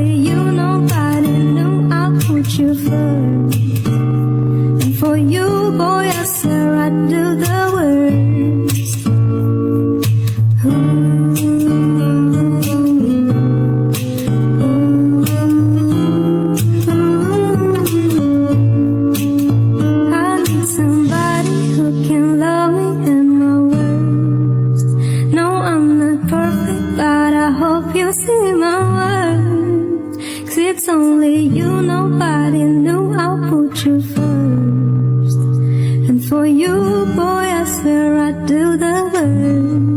only you, nobody knew I put you first. And for you, boy, I swear I'd do the worst. I need somebody who can love me in my worst. No, I'm not perfect, but I hope you see my worth. 'Cause it's only you, nobody knew I'll put you first. And for you, boy, I swear I'd do the worst.